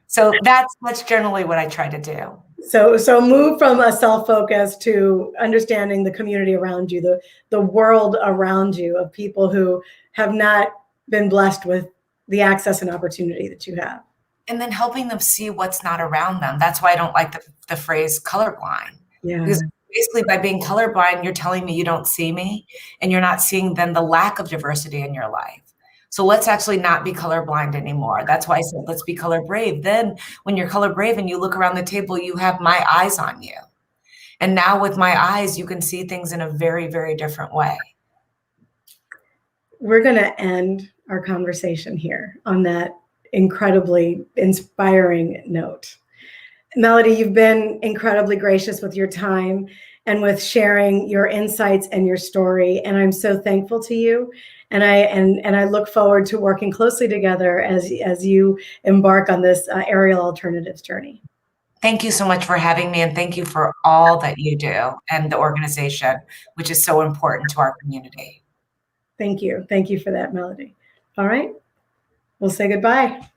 So that's generally what I try to do. So move from a self-focus to understanding the community around you, the world around you of people who have not been blessed with the access and opportunity that you have. And then helping them see what's not around them. That's why I don't like the phrase colorblind. Yeah. Because basically by being colorblind, you're telling me you don't see me, and you're not seeing then the lack of diversity in your life. So let's actually not be colorblind anymore. That's why I said, let's be color brave. Then when you're color brave and you look around the table, you have my eyes on you. And now with my eyes, you can see things in a very, very different way. We're going to end our conversation here on that incredibly inspiring note. Mellody, you've been incredibly gracious with your time and with sharing your insights and your story. And I'm so thankful to you. And I look forward to working closely together as you embark on this Ariel Alternatives journey. Thank you so much for having me, and thank you for all that you do and the organization, which is so important to our community. Thank you. Thank you for that, Mellody. All right. We'll say goodbye.